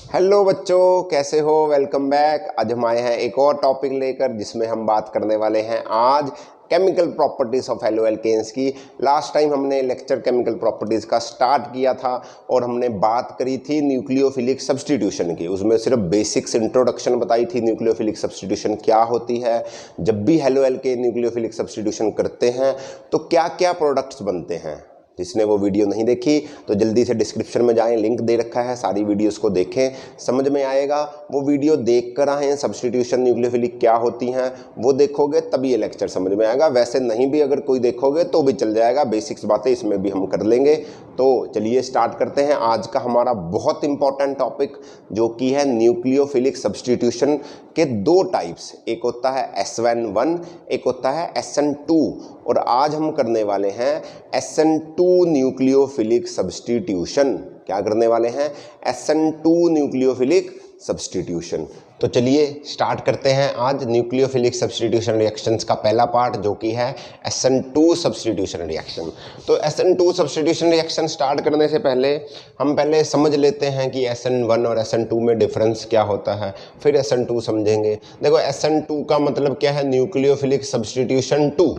Hello बच्चों, कैसे हो? Welcome back. आज हम आए हैं एक और टॉपिक लेकर जिसमें हम बात करने वाले हैं आज केमिकल प्रॉपर्टीज़ ऑफ हेलोएल्केन्स की। लास्ट टाइम हमने लेक्चर केमिकल प्रॉपर्टीज़ का स्टार्ट किया था और हमने बात करी थी न्यूक्लियोफिलिक सब्स्टिट्यूशन की। उसमें सिर्फ बेसिक्स इंट्रोडक्शन बताई थी, न्यूक्लियोफिलिक सब्स्टिट्यूशन क्या होती है, जब भी हेलोएल्केन न्यूक्लियोफिलिक सब्स्टिट्यूशन करते हैं तो क्या क्या प्रोडक्ट्स बनते हैं। जिसने वो वीडियो नहीं देखी तो जल्दी से डिस्क्रिप्शन में जाएं, लिंक दे रखा है, सारी वीडियोस को देखें, समझ में आएगा। वो वीडियो देख कर आएँ, सब्स्टिट्यूशन न्यूक्लियोफिलिक क्या होती हैं वो देखोगे तभी ये लेक्चर समझ में आएगा। वैसे नहीं भी अगर कोई देखोगे तो भी चल जाएगा, बेसिक्स बातें इसमें भी हम कर लेंगे। तो चलिए स्टार्ट करते हैं आज का हमारा बहुत इंपॉर्टेंट टॉपिक, जो कि है न्यूक्लियोफिलिक सब्स्टिट्यूशन के दो टाइप्स। एक होता है SN1, एक होता है SN2। और आज हम करने वाले हैं SN2 न्यूक्लियोफिलिक सब्स्टिट्यूशन। क्या करने वाले हैं? SN2 nucleophilic substitution. तो चलिए स्टार्ट करते हैं आज न्यूक्लियोफिलिक सब्स्टिट्यूशन रिएक्शंस का पहला पार्ट, जो कि है SN2 सब्स्टिट्यूशन रिएक्शन। तो SN2 सब्स्टिट्यूशन रिएक्शन स्टार्ट करने से पहले हम पहले समझ लेते हैं कि SN1 और SN2 में डिफरेंस क्या होता है, फिर SN2 समझेंगे। देखो SN2 का मतलब क्या है? Nucleophilic substitution 2।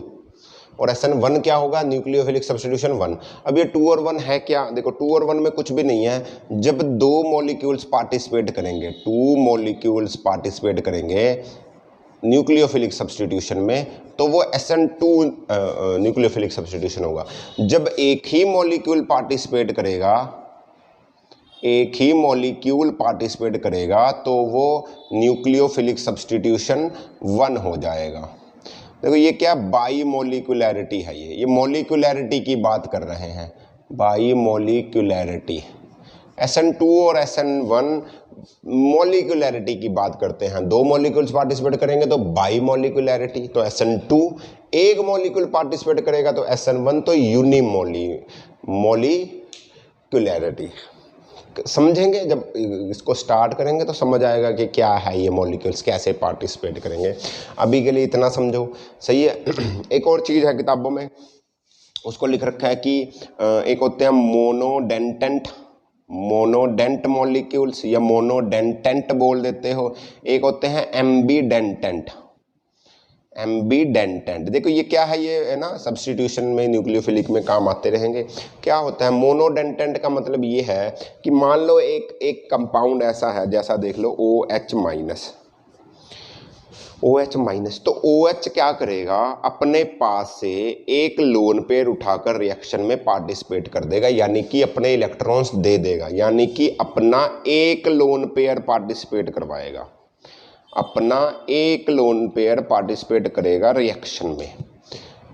और SN1 क्या होगा? Nucleophilic substitution 1। अब ये 2 और 1 है क्या? देखो 2 और 1 में कुछ भी नहीं है। जब दो मॉलिक्यूल्स पार्टिसिपेट करेंगे, 2 मॉलिक्यूल्स पार्टिसिपेट करेंगे न्यूक्लियोफिलिक सब्स्टिट्यूशन में, तो वो SN2 न्यूक्लियोफिलिक सब्स्टिट्यूशन होगा। जब एक ही मॉलिक्यूल पार्टिसिपेट करेगा तो वो न्यूक्लियोफिलिक सब्स्टिट्यूशन 1 हो जाएगा। देखो ये क्या बाई मोलिकुलैरिटी है, ये मोलिकुलैरिटी की बात कर रहे हैं, बाई मोलिकुलैरिटी। SN2 और SN1 मोलिकुलैरिटी की बात करते हैं। दो मॉलिक्यूल्स पार्टिसिपेट करेंगे तो बाई मोलिकुलैरिटी, तो SN2। एक मॉलिक्यूल पार्टिसिपेट करेगा तो SN1, तो मोलिकुलैरिटी। समझेंगे जब इसको स्टार्ट करेंगे तो समझ आएगा कि क्या है ये मॉलिक्यूल्स, कैसे पार्टिसिपेट करेंगे। अभी के लिए इतना समझो, सही है। एक और चीज़ है किताबों में, उसको लिख रखा है कि एक होते हैं मोनोडेंट मॉलिक्यूल्स, या मोनोडेंटेंट बोल देते हो। एक होते हैं एम्बीडेंटेंट। देखो ये क्या है? ये है ना सब्स्टिट्यूशन में, न्यूक्लियोफिलिक में काम आते रहेंगे। क्या होता है मोनोडेंटेंट का मतलब ये है कि मान लो एक कंपाउंड ऐसा है, जैसा देख लो OH माइनस। तो OH क्या करेगा? अपने पास से एक लोन पेयर उठाकर रिएक्शन में पार्टिसिपेट कर देगा, यानी कि अपने इलेक्ट्रॉन्स दे देगा, यानी कि अपना एक लोन पेयर पार्टिसिपेट करवाएगा, अपना एक लोन पेयर पार्टिसिपेट करेगा रिएक्शन में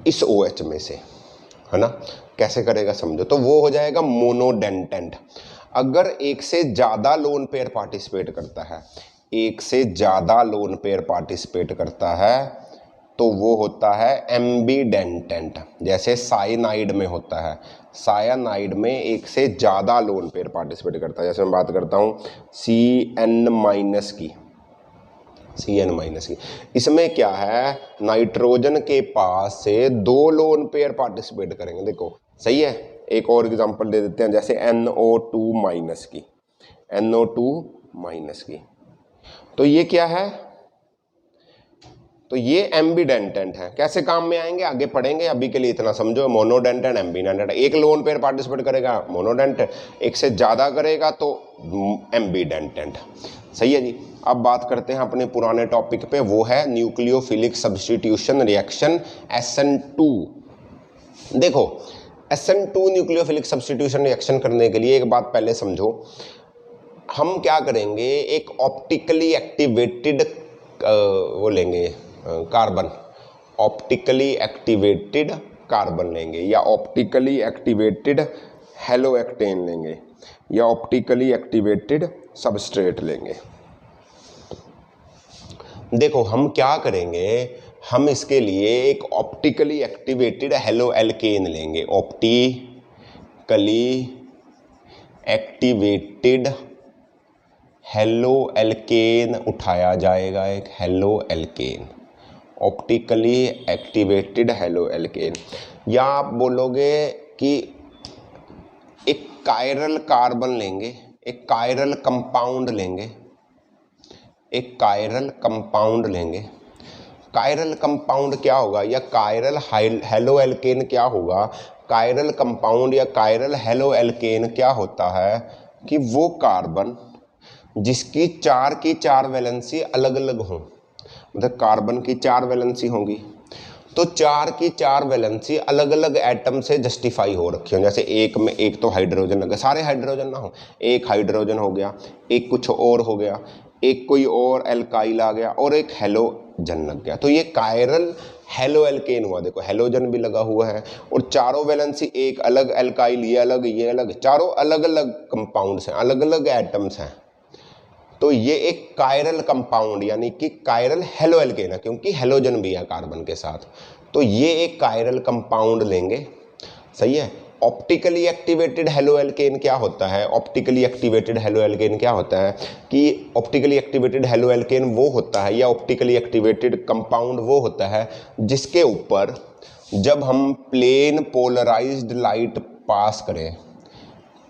इस OH में से, है ना। कैसे करेगा समझो। तो वो हो जाएगा मोनोडेंटेंट। अगर एक से ज़्यादा लोन पेयर पार्टिसिपेट करता है, तो वो होता है एम्बीडेंटेंट। जैसे साइनाइड में होता है, साइनाइड में एक से ज़्यादा लोन पेयर पार्टिसिपेट करता है। जैसे मैं बात करता हूँ CN- की। इसमें क्या है? नाइट्रोजन के पास से दो लोन पेयर पार्टिसिपेट करेंगे। देखो सही है। एक और एग्जांपल दे देते हैं, जैसे NO2 माइनस की। तो ये क्या है? तो ये एम्बीडेंटेंट है। कैसे काम में आएंगे आगे पढ़ेंगे, अभी के लिए इतना समझो। मोनोडेंटेंट, एम्बीडेंटेंट। एक लोन पेयर पार्टिसिपेट करेगा मोनोडेंट, एक से ज़्यादा करेगा तो एम्बीडेंटेंट। सही है जी। अब बात करते हैं अपने पुराने टॉपिक पे, वो है न्यूक्लियोफिलिक सब्स्टिट्यूशन रिएक्शन SN2। देखो SN2 न्यूक्लियोफिलिक सब्स्टिट्यूशन रिएक्शन करने के लिए एक बात पहले समझो। हम क्या करेंगे? एक ऑप्टिकली एक्टिवेटेड वो लेंगे कार्बन, ऑप्टिकली एक्टिवेटेड कार्बन लेंगे, या ऑप्टिकली एक्टिवेटेड हेलोएक्टेन लेंगे, या ऑप्टिकली एक्टिवेटेड सबस्ट्रेट लेंगे। देखो हम क्या करेंगे, हम इसके लिए एक ऑप्टिकली एक्टिवेटेड हेलोएल्केन लेंगे। ऑप्टिकली एक्टिवेटेड हेलोएल्केन उठाया जाएगा, एक हेलोएल्केन, ऑप्टिकली एक्टिवेटेड हेलोएल्केन। या आप बोलोगे कि एक कायरल कार्बन लेंगे, एक कायरल कंपाउंड लेंगे, एक कायरल कंपाउंड लेंगे। कायरल कंपाउंड क्या होगा, या कायरल हेलो एल्केन क्या होगा? कायरल कंपाउंड या कायरल हेलो एल्केन क्या होता है कि वो कार्बन जिसकी 4 की 4 वैलेंसी अलग अलग हो, मतलब कार्बन की 4 वैलेंसी होंगी, तो 4 की 4 वैलेंसी अलग अलग एटम से जस्टिफाई हो रखी हो। जैसे एक में एक तो हाइड्रोजन लगे, सारे हाइड्रोजन ना हो, एक हाइड्रोजन हो गया, एक कुछ और हो गया, एक कोई और एल्काइल आ गया और एक हेलोजन लग गया, तो ये कायरल हेलो एल्केन हुआ। देखो हेलोजन भी लगा हुआ है और चारों वैलेंसी एक अलग एल्काइल, ये अलग, चारों अलग अलग कंपाउंड्स हैं, अलग अलग एटम्स हैं, तो ये एक कायरल कंपाउंड यानी कि कायरल हेलो एल्केन है, क्योंकि हेलोजन भी है कार्बन के साथ, तो ये एक कायरल कंपाउंड लेंगे। सही है। ऑप्टिकली एक्टिवेटेड हेलो एल्केन क्या होता है? ऑप्टिकली एक्टिवेटेड हेलो एल्केन क्या होता है कि ऑप्टिकली एक्टिवेटेड हेलो एल्केन वो होता है, या ऑप्टिकली एक्टिवेटेड कंपाउंड वो होता है जिसके ऊपर जब हम प्लेन पोलराइज्ड लाइट पास करें,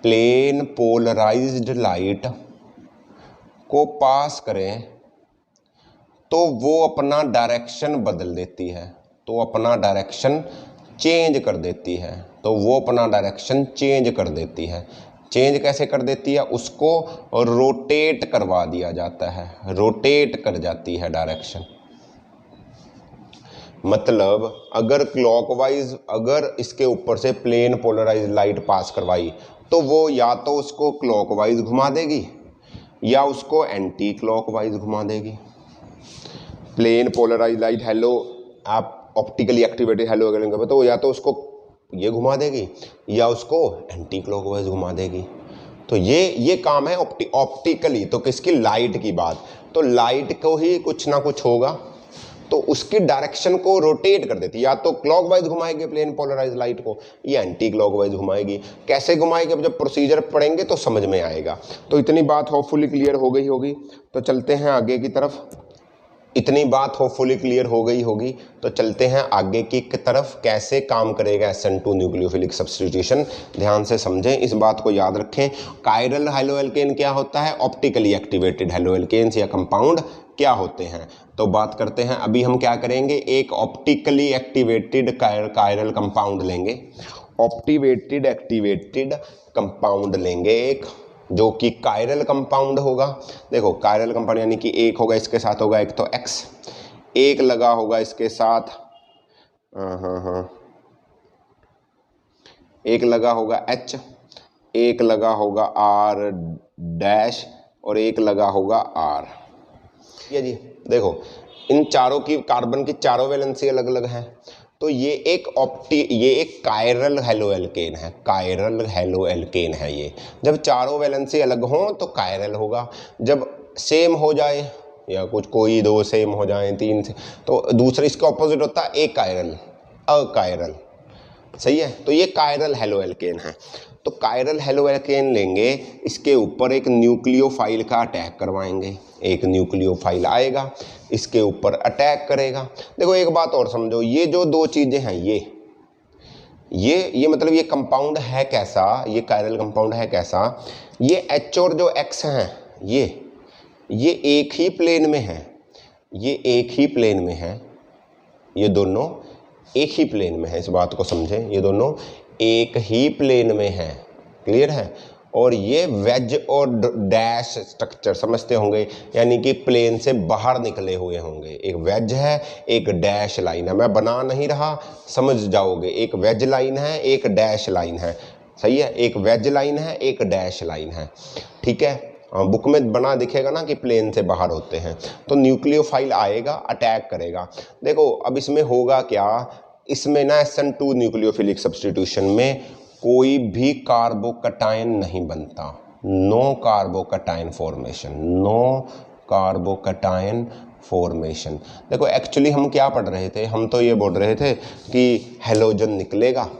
प्लेन पोलराइज्ड लाइट को पास करें तो वो अपना डायरेक्शन बदल देती है, तो अपना डायरेक्शन चेंज कर देती है, तो वो अपना डायरेक्शन चेंज कर देती है। चेंज कैसे कर देती है? उसको रोटेट करवा दिया जाता है, रोटेट कर जाती है डायरेक्शन। मतलब अगर क्लॉकवाइज, अगर इसके ऊपर से प्लेन पोलराइज लाइट पास करवाई तो वो या तो उसको क्लॉकवाइज घुमा देगी या उसको एंटी क्लॉकवाइज घुमा देगी। प्लेन पोलराइज लाइट हेलो, आप ऑप्टिकली एक्टिवेटेड हेलो करेंगे तो या तो उसको ये घुमा देगी या उसको एंटी क्लॉकवाइज घुमा देगी। तो ये काम है ऑप्टिकली। तो किसकी? लाइट की बात। तो लाइट को ही कुछ ना कुछ होगा तो उसकी डायरेक्शन को रोटेट कर देती है, या तो क्लॉकवाइज घुमाएगी प्लेन पोलराइज लाइट को या एंटी क्लॉकवाइज घुमाएगी। कैसे घुमाएगी अब जब प्रोसीजर पढ़ेंगे तो समझ में आएगा। तो इतनी बात होपफुली क्लियर हो गई होगी, तो चलते हैं आगे की तरफ। इतनी बात होपफुली क्लियर हो गई होगी तो चलते हैं आगे की तरफ। कैसे काम करेगा SN2 न्यूक्लियोफिलिक सब्स्टिट्यूशन, ध्यान से समझें, इस बात को याद रखें। कायरल हेलो एल्केन क्या होता है? ऑप्टिकली एक्टिवेटेड हेलो एल्केन्स या कंपाउंड क्या होते हैं, तो बात करते हैं। अभी हम क्या करेंगे, एक ऑप्टिकली एक्टिवेटेड कायरल कंपाउंड लेंगे, ऑप्टिवेटेड एक्टिवेटेड कंपाउंड लेंगे एक, जो कि कायरल कंपाउंड होगा। देखो कायरल कंपाउंड यानी कि एक होगा इसके साथ होगा एक तो X, एक लगा होगा इसके साथ एक लगा होगा H, एक लगा होगा R डैश और एक लगा होगा R। ये जी देखो इन चारों की, कार्बन की चारों वैलेंसी अलग अलग है, तो ये एक कायरल हेलो एल्केन है, कायरल हेलो एल्केन है ये। जब चारों वैलेंसी अलग हों तो कायरल होगा, जब सेम हो जाए या कुछ कोई दो सेम हो जाए, तीन से, तो दूसरे इसका ऑपोजिट होता है एक कायरल, अकायरल। सही है। तो ये कायरल हेलो एल्केन है। तो कायरल हेलो एल्केन लेंगे, इसके ऊपर एक न्यूक्लियोफाइल का अटैक करवाएंगे, एक न्यूक्लियोफाइल आएगा इसके ऊपर अटैक करेगा। देखो एक बात और समझो, ये जो दो चीज़ें हैं ये मतलब ये कंपाउंड है कैसा, ये कायरल कंपाउंड है कैसा, ये H और जो X हैं ये एक ही प्लेन में है, ये एक ही प्लेन में है, ये दोनों एक ही प्लेन में है, इस बात को समझें, ये दोनों एक ही प्लेन में है। क्लियर है। और ये वेज और डैश स्ट्रक्चर समझते होंगे, यानी कि प्लेन से बाहर निकले हुए होंगे। एक वेज है, एक डैश लाइन है, मैं बना नहीं रहा, समझ जाओगे। एक वेज लाइन है, एक डैश लाइन है। सही है। एक वेज लाइन है, एक डैश लाइन है। ठीक है। बुक में बना दिखेगा ना कि प्लेन से बाहर होते हैं। तो न्यूक्लियोफाइल आएगा, अटैक करेगा। देखो अब इसमें होगा क्या, इसमें ना SN2 न्यूक्लियोफिलिक सब्स्टिट्यूशन में कोई भी कार्बोकटायन नहीं बनता, no carbocation formation, no carbocation formation. देखो एक्चुअली हम क्या पढ़ रहे थे, हम तो ये बोल रहे थे कि हेलोजन निकलेगा,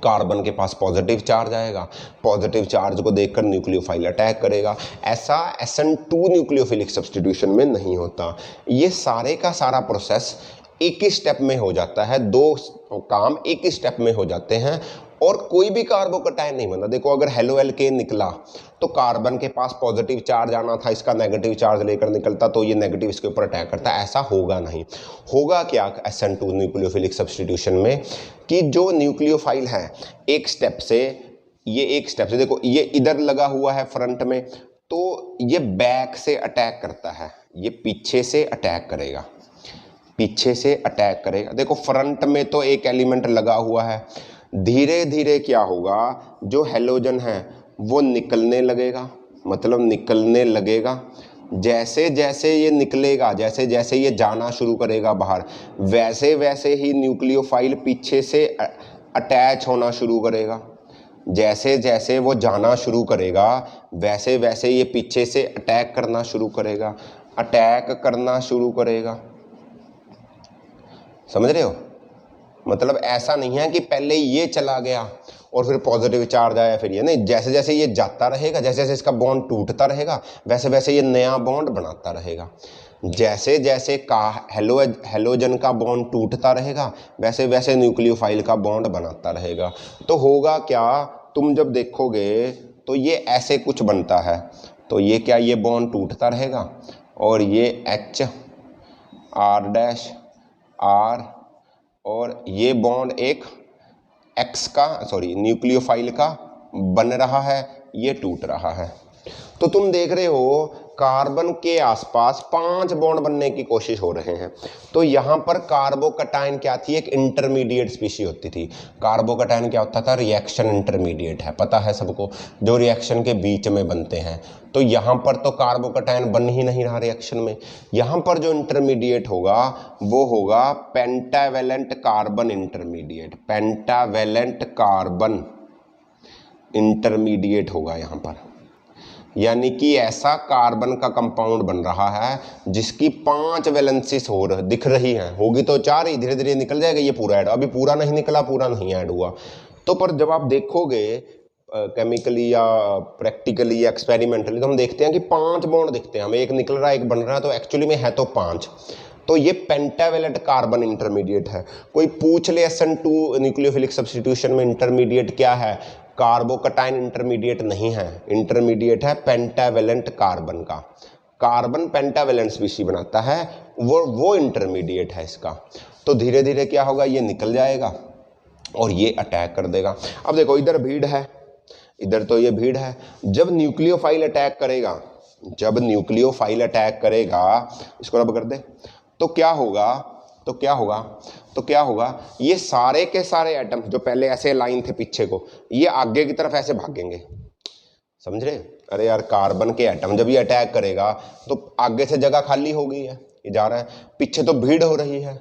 कार्बन के पास पॉजिटिव चार्ज आएगा, पॉजिटिव चार्ज को देखकर न्यूक्लियोफाइल अटैक करेगा। ऐसा SN2 न्यूक्लियोफिलिक सब्स्टिट्यूशन में नहीं होता। ये सारे का सारा प्रोसेस एक ही स्टेप में हो जाता है, दो काम एक ही स्टेप में हो जाते हैं और कोई भी कार्बोकटायन नहीं बनता। देखो अगर हेलो एल्केन निकला तो कार्बन के पास पॉजिटिव चार्ज आना था, इसका नेगेटिव चार्ज लेकर निकलता तो ये नेगेटिव इसके ऊपर अटैक करता, ऐसा होगा नहीं। होगा क्या SN2 न्यूक्लियोफिलिक सब्स्टिट्यूशन में कि जो न्यूक्लियोफाइल है एक स्टेप से देखो ये इधर लगा हुआ है फ्रंट में, तो ये बैक से अटैक करता है, ये पीछे से अटैक करेगा, पीछे से अटैक करेगा। देखो फ्रंट में तो एक एलिमेंट लगा हुआ है, धीरे धीरे क्या होगा, जो हेलोजन है वो निकलने लगेगा, मतलब निकलने लगेगा। जैसे जैसे ये निकलेगा, जैसे जैसे ये जाना शुरू करेगा बाहर, वैसे वैसे ही न्यूक्लियोफाइल पीछे से अटैच होना शुरू करेगा। जैसे जैसे वो जाना शुरू करेगा वैसे वैसे ये पीछे से अटैक करना शुरू करेगा, अटैक करना शुरू करेगा। समझ रहे हो? मतलब ऐसा नहीं है कि पहले ये चला गया और फिर पॉजिटिव चार्ज आया फिर ये, नहीं, जैसे जैसे ये जाता रहेगा, जैसे जैसे इसका बॉन्ड टूटता रहेगा वैसे वैसे ये नया बॉन्ड बनाता रहेगा। जैसे जैसे हेलोजन का बॉन्ड टूटता रहेगा वैसे वैसे न्यूक्लियोफाइल का बॉन्ड बनाता रहेगा। तो होगा क्या, तुम जब देखोगे तो ये ऐसे कुछ बनता है, तो ये क्या, ये बॉन्ड टूटता रहेगा और ये H R' R और ये बॉन्ड एक न्यूक्लियोफाइल का बन रहा है, ये टूट रहा है। तो तुम देख रहे हो कार्बन के आसपास 5 बॉन्ड बनने की कोशिश हो रहे हैं। तो यहाँ पर कार्बोकटायन क्या थी, एक इंटरमीडिएट स्पीशी होती थी। कार्बोकटायन क्या होता था, रिएक्शन इंटरमीडिएट है, पता है सबको, जो रिएक्शन के बीच में बनते हैं। तो यहाँ पर तो कार्बोकटायन बन ही नहीं रहा रिएक्शन में, यहाँ पर जो इंटरमीडिएट होगा वो होगा pentavalent carbon intermediate, pentavalent carbon intermediate होगा यहाँ पर। यानी कि ऐसा कार्बन का कंपाउंड बन रहा है जिसकी 5 वैलेंसीज दिख रही हैं, होगी तो 4 ही, धीरे धीरे निकल जाएगा ये पूरा ऐड, अभी पूरा नहीं निकला, पूरा नहीं ऐड हुआ। तो पर जब आप देखोगे केमिकली या प्रैक्टिकली या एक्सपेरिमेंटली, तो हम देखते हैं कि 5 बॉन्ड दिखते हैं हमें, एक निकल रहा है एक बन रहा है, तो एक्चुअली में है तो 5। तो ये पेंटावेलेंट कार्बन इंटरमीडिएट है। कोई पूछ ले SN2 न्यूक्लियोफिलिक सब्स्टिट्यूशन में इंटरमीडिएट क्या है, कार्बोकटायन इंटरमीडिएट नहीं है, इंटरमीडिएट है पेंटावेलेंट कार्बन का। कार्बन पेंटावेलेंट स्पीशी बनाता है, वो इंटरमीडिएट है इसका। तो धीरे धीरे क्या होगा, ये निकल जाएगा और ये अटैक कर देगा। अब देखो इधर भीड़ है, इधर तो ये भीड़ है। जब न्यूक्लियोफाइल अटैक करेगा, जब न्यूक्लियोफाइल अटैक करेगा, इसको रब कर दे, तो क्या होगा, तो क्या होगा, तो क्या होगा, ये सारे के सारे एटम जो पहले ऐसे लाइन थे पीछे को, ये आगे की तरफ ऐसे भागेंगे। समझ रहे? अरे यार कार्बन के एटम जब ये अटैक करेगा तो आगे से जगह खाली हो गई है, ये जा रहा है, पीछे तो भीड़ हो रही है,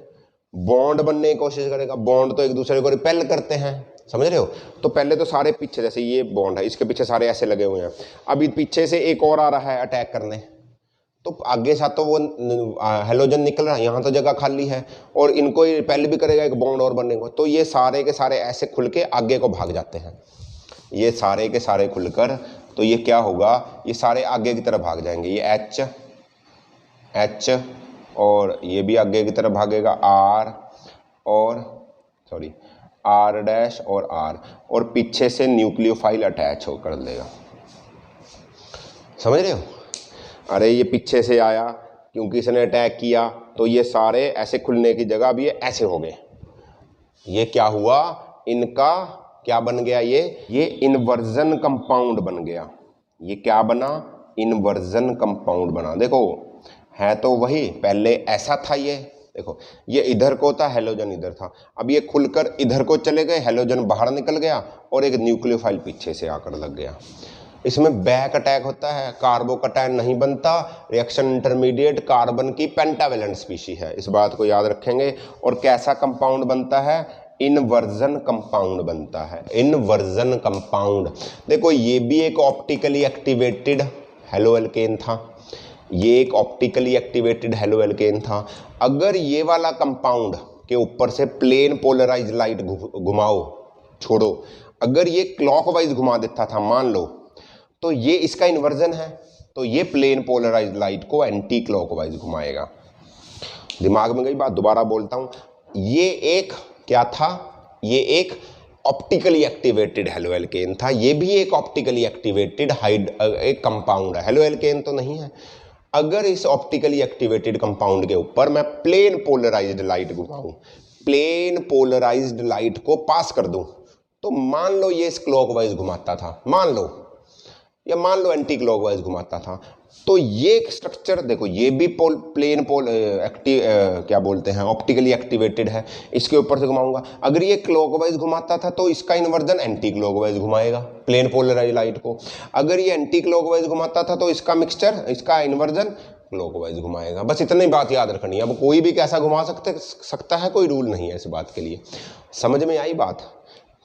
बॉन्ड बनने की कोशिश करेगा। बॉन्ड तो एक दूसरे को रिपेल करते हैं, समझ रहे हो? तो पहले तो सारे पीछे, जैसे ये बॉन्ड है इसके पीछे सारे ऐसे लगे हुए हैं, अभी पीछे से एक और आ रहा है अटैक करने, तो आगे साथ तो वो हेलोजन निकल रहा है, यहाँ तो जगह खाली है, और इनको रिपेल भी करेगा एक बॉन्ड और बनने को। तो ये सारे के सारे ऐसे खुल के आगे को भाग जाते हैं, ये सारे के सारे खुलकर, तो ये क्या होगा, ये सारे आगे की तरफ भाग जाएंगे। ये H और ये भी आगे की तरफ भागेगा, R' और R, और पीछे से न्यूक्लियोफाइल अटैच होकर देगा। समझ रहे हो? अरे ये पीछे से आया क्योंकि इसने अटैक किया, तो ये सारे ऐसे खुलने की जगह अब ये ऐसे हो गए। ये क्या हुआ, इनका क्या बन गया, ये इन्वर्जन कंपाउंड बन गया। ये क्या बना, इन्वर्जन कंपाउंड बना। देखो है तो वही, पहले ऐसा था, ये देखो ये इधर को था, हेलोजन इधर था, अब ये खुलकर इधर को चले गए, हेलोजन बाहर निकल गया और एक न्यूक्लियोफाइल पीछे से आकर लग गया। इसमें बैक अटैक होता है, कार्बोकटायन नहीं बनता, रिएक्शन इंटरमीडिएट कार्बन की पेंटावेलेंट स्पीशी है, इस बात को याद रखेंगे। और कैसा कंपाउंड बनता है, इन्वर्जन कंपाउंड बनता है, इन्वर्जन कंपाउंड। देखो ये भी एक ऑप्टिकली एक्टिवेटेड हेलोएल्केन था, ये एक ऑप्टिकली एक्टिवेटेड हेलोएल्केन था। अगर ये वाला कंपाउंड के ऊपर से प्लेन पोलराइज लाइट घुमाओ, छोड़ो, अगर ये क्लॉकवाइज घुमा देता था मान लो, तो ये इसका इन्वर्जन है, तो ये प्लेन पोलराइज लाइट को एंटी क्लॉकवाइज घुमाएगा। दिमाग में गई बात, दोबारा बोलता हूं, ये एक क्या था, ये एक ऑप्टिकली एक्टिवेटेड हेलो एल्केन था। ये भी एक ऑप्टिकली एक्टिवेटेड एक कंपाउंड है, हेलो एल्केन तो नहीं है। अगर इस ऑप्टिकली एक्टिवेटेड कंपाउंड के ऊपर मैं प्लेन पोलराइज्ड लाइट घुमाऊं, प्लेन पोलराइज्ड लाइट को पास कर दूं, तो मान लो ये इस क्लॉकवाइज घुमाता था, मान लो, या मान लो एंटी क्लॉकवाइज घुमाता था, तो ये स्ट्रक्चर देखो, ये भी क्या बोलते हैं, ऑप्टिकली एक्टिवेटेड है। इसके ऊपर से घुमाऊंगा, अगर ये क्लॉकवाइज घुमाता था तो इसका इन्वर्जन एंटी क्लॉकवाइज घुमाएगा प्लेन पोलराइज लाइट को। अगर ये एंटी क्लॉकवाइज घुमाता था तो इसका मिक्सचर, इसका इन्वर्जन क्लॉकवाइज घुमाएगा। बस इतनी बात याद रखनी है। अब कोई भी कैसा घुमा सकता है, कोई रूल नहीं है इस बात के लिए। समझ में आई बात?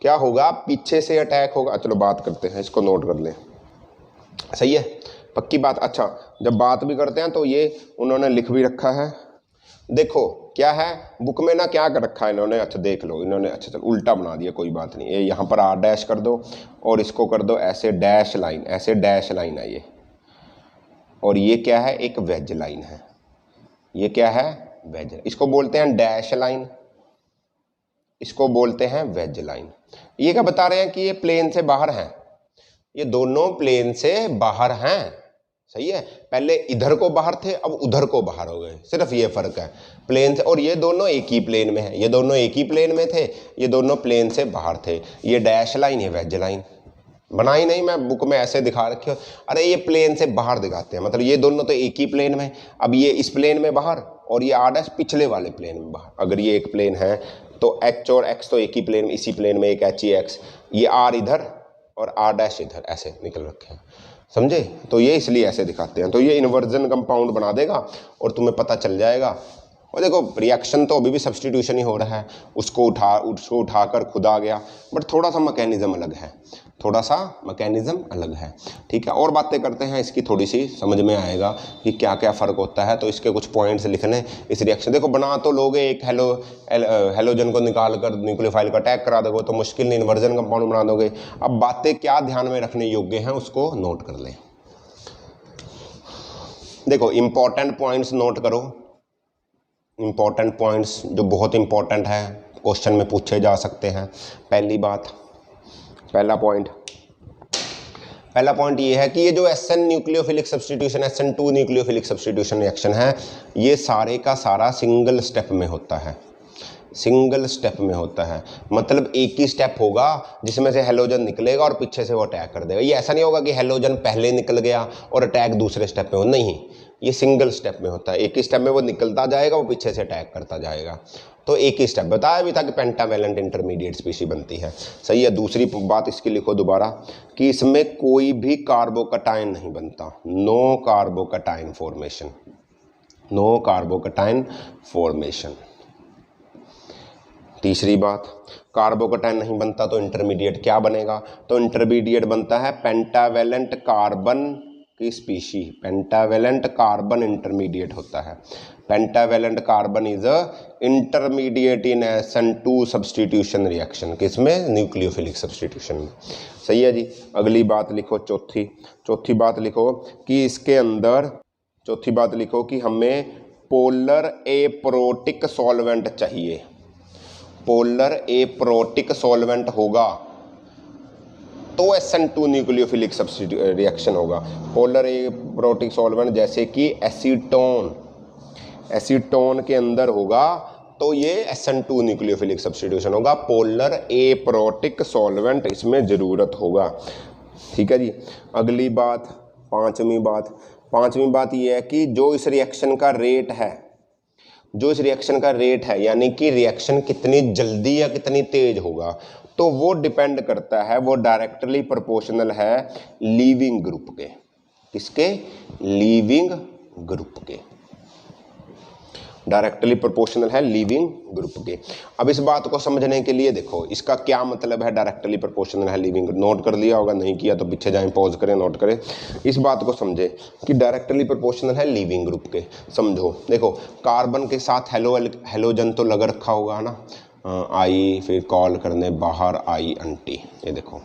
क्या होगा, पीछे से अटैक होगा। चलो बात करते हैं, इसको नोट कर लें, सही है, पक्की बात। अच्छा, जब बात भी करते हैं तो ये उन्होंने लिख भी रखा है, देखो क्या है बुक में ना, क्या कर रखा है इन्होंने, अच्छा देख लो इन्होंने, अच्छा चल उल्टा बना दिया, कोई बात नहीं। ये यहाँ पर आर डैश कर दो और इसको कर दो ऐसे डैश लाइन, ऐसे डैश लाइन है ये, और ये क्या है, एक वेज लाइन है। ये क्या है, वेज, इसको बोलते हैं डैश लाइन, इसको बोलते हैं वेज लाइन। ये क्या बता रहे हैं कि ये प्लेन से बाहर हैं, ये दोनों प्लेन से बाहर हैं, सही है। पहले इधर को बाहर थे, अब उधर को बाहर हो गए, सिर्फ ये फर्क है प्लेन से। और ये दोनों एक ही प्लेन में है, ये दोनों एक ही प्लेन में थे, ये दोनों प्लेन से बाहर थे। ये डैश लाइन, ये वेज लाइन। बनाई नहीं मैं, बुक में ऐसे दिखा रखे हो, अरे ये प्लेन से बाहर दिखाते हैं, मतलब ये दोनों तो एक ही प्लेन में। अब ये इस प्लेन में बाहर और ये आर डैश पिछले वाले प्लेन में बाहर। अगर ये एक प्लेन है तो एच और एक्स तो एक ही प्लेन में, इसी प्लेन में एक एच ही एक्स, ये आर इधर और आर डैश इधर, ऐसे निकल रखे हैं, समझे। तो ये इसलिए ऐसे दिखाते हैं। तो ये इन्वर्जन कंपाउंड बना देगा और तुम्हें पता चल जाएगा। और देखो रिएक्शन तो अभी भी सब्स्टिट्यूशन ही हो रहा है, उसको उठाकर खुद आ गया, बट थोड़ा सा मैकेनिज्म अलग है, थोड़ा सा मैकेनिज्म अलग है, ठीक है। और बातें करते हैं इसकी, थोड़ी सी समझ में आएगा कि क्या क्या फ़र्क होता है। तो इसके कुछ पॉइंट्स लिखने, इस रिएक्शन देखो बना तो लोगे, एक हेलोजन को निकाल कर न्यूक्लियोफाइल का अटैक करा दोगे तो मुश्किल नहीं इन्वर्जन कंपाउंड बना दोगे। अब बातें क्या ध्यान में रखने योग्य हैं उसको नोट कर लें। देखो इंपॉर्टेंट पॉइंट्स नोट करो, इंपॉर्टेंट पॉइंट्स जो बहुत इंपॉर्टेंट है, क्वेश्चन में पूछे जा सकते हैं। पहली बात, पहला पॉइंट ये है कि ये जो SN nucleophilic substitution, SN2 nucleophilic substitution reaction है, ये सारे का सारा सिंगल स्टेप में होता है, सिंगल स्टेप में होता है। मतलब एक ही स्टेप होगा जिसमें से हेलोजन निकलेगा और पीछे से वो अटैक कर देगा। ये ऐसा नहीं होगा कि हेलोजन पहले निकल गया और अटैक दूसरे स्टेप में हो, नहीं, ये सिंगल स्टेप में होता है। एक ही स्टेप में वो निकलता जाएगा, वो पीछे से अटैक करता जाएगा। तो एक ही स्टेप बताया भी था कि पेंटावेलेंट इंटरमीडिएट स्पीशी बनती है, सही है। दूसरी बात इसकी लिखो दोबारा कि इसमें कोई भी कार्बोकटायन नहीं बनता, no carbocation formation, no carbocation formation. तीसरी बात, कार्बोकटायन नहीं बनता तो इंटरमीडिएट क्या बनेगा, तो इंटरमीडिएट बनता है पेंटावेलेंट कार्बन की स्पीशी, पेंटावेलेंट कार्बन इंटरमीडिएट होता है। Pentavalent carbon is a intermediate in SN2 substitution reaction, किसमें, न्यूक्लियोफिलिक सब्स्टिट्यूशन में, सही है जी। अगली बात लिखो, चौथी बात लिखो कि इसके अंदर, चौथी बात लिखो कि हमें पोलर एप्रोटिक सॉल्वेंट चाहिए, पोलर एप्रोटिक सॉल्वेंट होगा तो SN2 न्यूक्लियोफिलिक रिएक्शन होगा। पोलर एप्रोटिक सॉल्वेंट जैसे कि एसीटोन, एसीटोन के अंदर होगा तो ये SN2 न्यूक्लियोफिलिक सब्स्टिट्यूशन होगा। पोलर एप्रोटिक सॉल्वेंट इसमें ज़रूरत होगा, ठीक है जी। अगली बात, पांचवी बात ये है कि जो इस रिएक्शन का रेट है, जो इस रिएक्शन का रेट है, यानी कि रिएक्शन कितनी जल्दी या कितनी तेज होगा, तो वो डिपेंड करता है, वो डायरेक्टली प्रोपोर्शनल है लीविंग ग्रुप के, किसके, लीविंग ग्रुप के, डायरेक्टली प्रोपोर्शनल है लीविंग ग्रुप के। अब इस बात को समझने के लिए देखो इसका क्या मतलब है, डायरेक्टली प्रोपोर्शनल है लीविंग, नोट कर लिया होगा, नहीं किया तो पीछे जाएं, पॉज करें, नोट करें। इस बात को समझे कि डायरेक्टली प्रोपोर्शनल है लीविंग ग्रुप के। समझो, देखो कार्बन के साथ हेलोजन तो लग रखा होगा ना, आई, फिर कॉल करने बाहर आई अंटी, ये देखो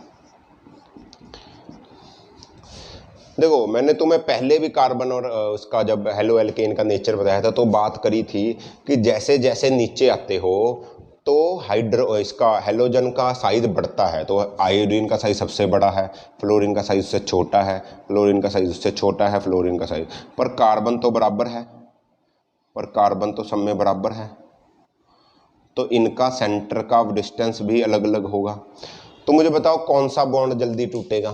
मैंने तुम्हें पहले भी कार्बन और उसका जब हेलो एल्केन का नेचर बताया था तो बात करी थी कि जैसे जैसे नीचे आते हो तो इसका हेलोजन का साइज बढ़ता है। तो आयोडीन का साइज सबसे बड़ा है, फ्लोरीन का साइज उससे छोटा है, फ्लोरीन का साइज उससे छोटा है, फ्लोरीन का साइज, पर कार्बन तो बराबर है, पर कार्बन तो सब में बराबर है, तो इनका सेंटर का डिस्टेंस भी अलग अलग होगा। तो मुझे बताओ कौन सा बॉन्ड जल्दी टूटेगा,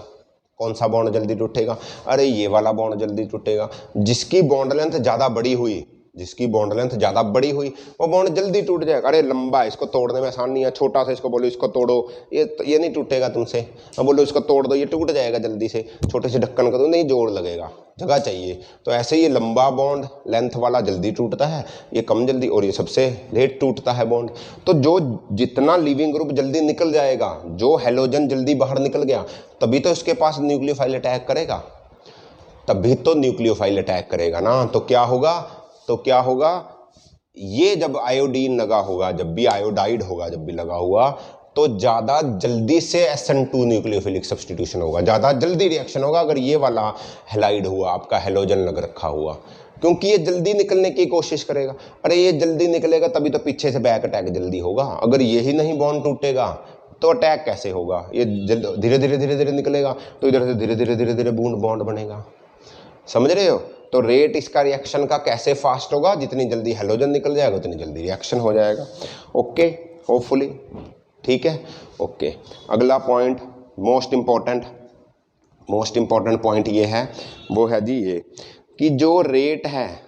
कौन सा बॉन्ड जल्दी टूटेगा? अरे ये वाला बॉन्ड जल्दी टूटेगा। जिसकी बॉन्ड लेंथ ज़्यादा बड़ी हुई, जिसकी बॉन्ड लेंथ ज़्यादा बड़ी हुई वो बॉन्ड जल्दी टूट जाएगा। अरे लंबा है, इसको तोड़ने में आसान नहीं है, छोटा सा इसको बोलो इसको तोड़ो, ये नहीं टूटेगा तुमसे। अब बोलो इसको तोड़ दो, ये टूट जाएगा जल्दी से। छोटे से ढक्कन का दो, नहीं जोड़ लगेगा, जगह चाहिए। तो ऐसे ये लंबा बॉन्ड लेंथ वाला जल्दी टूटता है, ये कम जल्दी, और ये सबसे लेट टूटता है बॉन्ड। तो जो जितना लिविंग ग्रुप जल्दी निकल जाएगा, जो हेलोजन जल्दी बाहर निकल गया, तभी तो इसके पास न्यूक्लियोफाइल अटैक करेगा, तभी तो न्यूक्लियोफाइल अटैक करेगा ना। तो क्या होगा, ये जब आयोडीन लगा होगा, जब भी आयोडाइड होगा, जब भी लगा हुआ, तो ज़्यादा जल्दी से SN2 न्यूक्लियोफिलिक सब्स्टिट्यूशन होगा, ज़्यादा जल्दी रिएक्शन होगा अगर ये वाला हेलाइड हुआ, आपका हेलोजन लग रखा हुआ, क्योंकि ये जल्दी निकलने की कोशिश करेगा। अरे ये जल्दी निकलेगा तभी तो पीछे से बैक अटैक जल्दी होगा। अगर यही नहीं बॉन्ड टूटेगा तो अटैक कैसे होगा? ये धीरे धीरे निकलेगा, तो इधर से धीरे धीरे बॉन्ड बनेगा। समझ रहे हो? तो रेट इसका रिएक्शन का कैसे फास्ट होगा? जितनी जल्दी हेलोजन निकल जाएगा उतनी जल्दी रिएक्शन हो जाएगा। ओके, होपफुली ठीक है। ओके, अगला पॉइंट मोस्ट इम्पॉर्टेंट पॉइंट ये है, वो है जी ये कि जो रेट है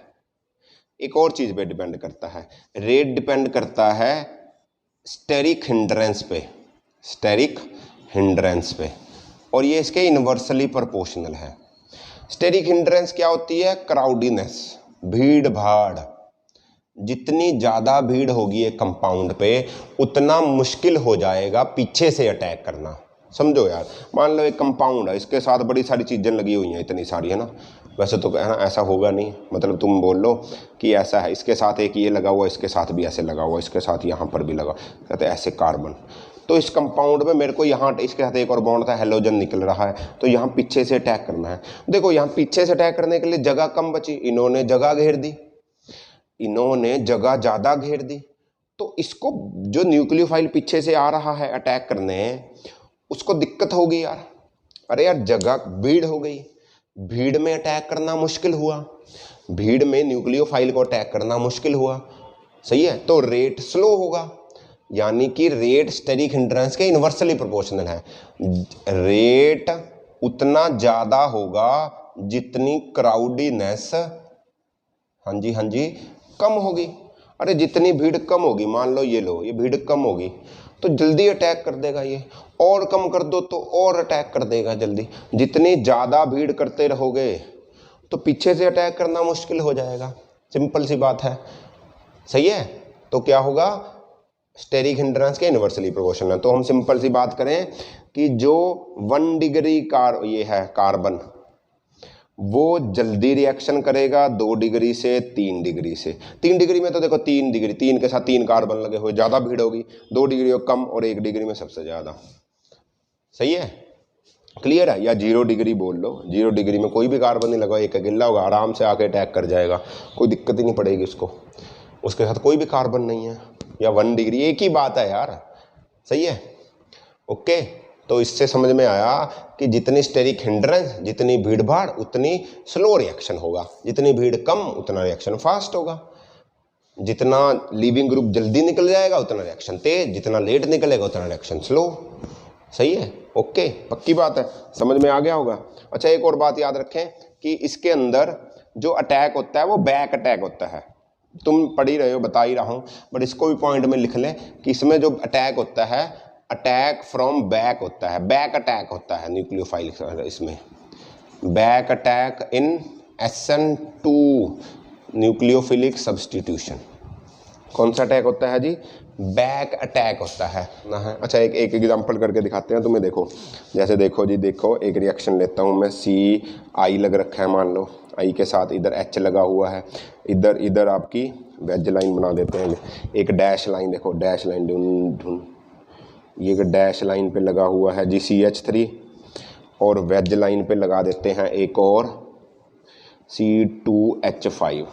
एक और चीज़ पे डिपेंड करता है। रेट डिपेंड करता है स्टेरिक हिंड्रेंस पे, और ये इसके इन्वर्सली प्रोपोर्शनल है। स्टेरिक हिंड्रेंस क्या होती है? क्राउडीनेस, भीड़ भाड़। जितनी ज़्यादा भीड़ होगी एक कंपाउंड पे, उतना मुश्किल हो जाएगा पीछे से अटैक करना। समझो यार, मान लो एक कंपाउंड है, इसके साथ बड़ी सारी चीज़ें लगी हुई हैं, इतनी सारी, है ना। वैसे तो है ना, ऐसा होगा नहीं, मतलब तुम बोल लो कि ऐसा है, इसके साथ एक ये लगा हुआ, इसके साथ भी ऐसे लगा हुआ, इसके साथ यहाँ पर भी लगा, कहते हैं ऐसे कार्बन। तो इस कंपाउंड में मेरे को यहाँ इसके साथ एक और बॉन्ड था, हेलोजन निकल रहा है, तो यहाँ पीछे से अटैक करना है। देखो यहाँ पीछे से अटैक करने के लिए जगह कम बची, इन्होंने जगह घेर दी, इन्होंने जगह ज़्यादा घेर दी। तो इसको जो न्यूक्लियोफाइल पीछे से आ रहा है अटैक करने, उसको दिक्कत होगी यार। अरे यार जगह, भीड़ हो गई, भीड़ में अटैक करना मुश्किल हुआ, भीड़ में न्यूक्लियोफाइल को अटैक करना मुश्किल हुआ। सही है, तो रेट स्लो होगा, यानी कि रेट स्टेरिक हिंड्रेंस के इन्वर्सली प्रोपोर्शनल है। रेट उतना ज़्यादा होगा जितनी क्राउडीनेस, हाँ जी, कम होगी। अरे जितनी भीड़ कम होगी, मान लो ये लो, ये भीड़ कम होगी तो जल्दी अटैक कर देगा ये, और कम कर दो तो और अटैक कर देगा जल्दी। जितनी ज़्यादा भीड़ करते रहोगे तो पीछे से अटैक करना मुश्किल हो जाएगा, सिंपल सी बात है। सही है, तो क्या होगा? स्टेरिक हिंड्रेंस के इन्वर्सली प्रोपोर्शनल है। तो हम सिंपल सी बात करें कि जो 1 डिग्री ये है कार्बन, वो जल्दी रिएक्शन करेगा 2 डिग्री से 3 डिग्री से। 3 डिग्री में तो देखो 3 डिग्री, 3 के साथ 3 कार्बन लगे हुए, ज़्यादा भीड़ होगी। 2 डिग्री हो कम, और 1 डिग्री में सबसे ज़्यादा। सही है, क्लियर है? या 0 डिग्री बोल लो, 0 डिग्री में कोई भी कार्बन नहीं लगा, एक अकेला होगा, आराम से आके अटैक कर जाएगा, कोई दिक्कत ही नहीं पड़ेगी उसको, उसके साथ कोई भी कार्बन नहीं है। या 1 डिग्री, एक ही बात है यार। सही है, ओके। तो इससे समझ में आया कि जितनी स्टेरिक हिंड्रेंस, जितनी भीड़ भाड़, उतनी स्लो रिएक्शन होगा, जितनी भीड़ कम उतना रिएक्शन फास्ट होगा। जितना लीविंग ग्रुप जल्दी निकल जाएगा उतना रिएक्शन तेज, जितना लेट निकलेगा उतना रिएक्शन स्लो। सही है, ओके, पक्की बात है, समझ में आ गया होगा। अच्छा, एक और बात याद रखें कि इसके अंदर जो अटैक होता है वो बैक अटैक होता है। तुम पढ़ ही रहे हो, बता ही रहा हूँ, बट इसको भी पॉइंट में लिख लें कि इसमें जो अटैक होता है, अटैक फ्रॉम बैक होता है, बैक अटैक होता है न्यूक्लियोफाइल, इसमें back attack in SN2 nucleophilic substitution. कौन सा अटैक होता है जी? बैक अटैक होता है ना है। अच्छा, एक एग्जांपल करके दिखाते हैं तुम्हें। देखो, जैसे देखो जी, देखो एक रिएक्शन लेता हूँ मैं, CI लग रखा है, मान लो I के साथ इधर H लगा हुआ है, इधर आपकी वेज लाइन बना देते हैं, एक डैश लाइन, देखो डैश लाइन ढूंढ, ये डैश लाइन पे लगा हुआ है जी CH3, और वेज लाइन पे लगा देते हैं एक और C2H5।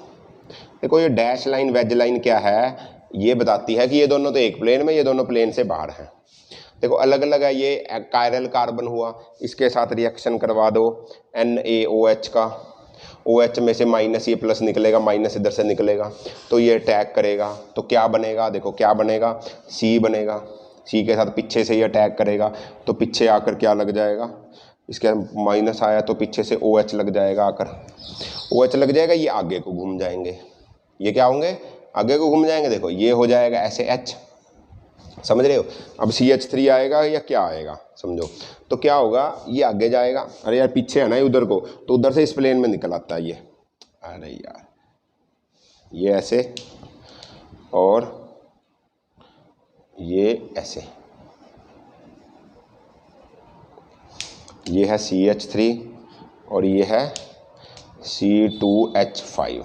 देखो ये डैश लाइन वेज लाइन क्या है? ये बताती है कि ये दोनों तो एक प्लेन में, ये दोनों प्लेन से बाहर हैं। देखो अलग अलग है, ये कायरल कार्बन हुआ, इसके साथ रिएक्शन करवा दो NaOH का, OH में से माइनस ये प्लस निकलेगा, माइनस इधर से निकलेगा, तो ये अटैक करेगा, तो क्या बनेगा, देखो क्या बनेगा, C बनेगा। C के साथ पीछे से ये अटैक करेगा, तो पीछे आकर क्या लग जाएगा, इसके माइनस आया तो पीछे से OH लग जाएगा, आकर OH लग जाएगा, ये आगे को घूम जाएंगे, ये क्या होंगे, आगे को घूम जाएंगे। देखो ये हो जाएगा ऐसे H, समझ रहे हो। अब CH3 आएगा या क्या आएगा समझो, तो क्या होगा, ये आगे जाएगा, अरे यार पीछे है ना उधर को, तो उधर से इस प्लेन में निकल आता है ये, अरे यार ये ऐसे और ये ऐसे, ये है CH3 और ये है C2H5।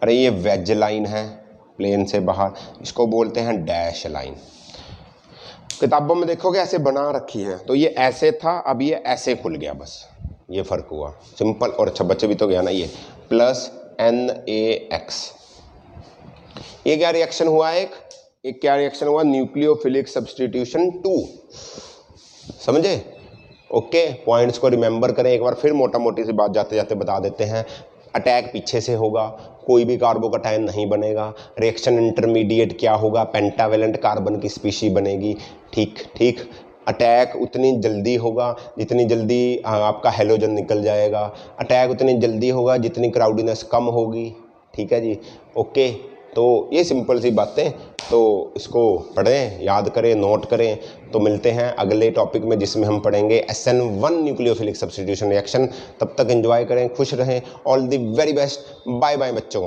अरे ये वेज लाइन है प्लेन से बाहर, इसको बोलते हैं डैश लाइन। किताबों में देखोगे ऐसे बना रखी है, तो ये ऐसे था, अब ये ऐसे खुल गया, बस ये फ़र्क हुआ, सिंपल। और अच्छा बच्चे भी तो गया ना, ये प्लस NaX, ये क्या रिएक्शन हुआ, एक क्या रिएक्शन हुआ, न्यूक्लियोफिलिक सब्स्टिट्यूशन 2, समझे। ओके, पॉइंट्स को रिमेंबर करें एक बार फिर, मोटा मोटी सी बात जाते जाते बता देते हैं। अटैक पीछे से होगा, कोई भी कार्बोकैटायन नहीं बनेगा, रिएक्शन इंटरमीडिएट क्या होगा, पेंटावेलेंट कार्बन की स्पीशी बनेगी, ठीक। अटैक उतनी जल्दी होगा जितनी जल्दी आपका हेलोजन निकल जाएगा, अटैक उतनी जल्दी होगा जितनी क्राउडीनेस कम होगी, ठीक है जी। ओके, तो ये सिंपल सी बातें, तो इसको पढ़ें, याद करें, नोट करें। तो मिलते हैं अगले टॉपिक में जिसमें हम पढ़ेंगे SN1 न्यूक्लियोफिलिक सब्स्टिट्यूशन रिएक्शन। तब तक एंजॉय करें, खुश रहें, all the very best, bye bye बच्चों।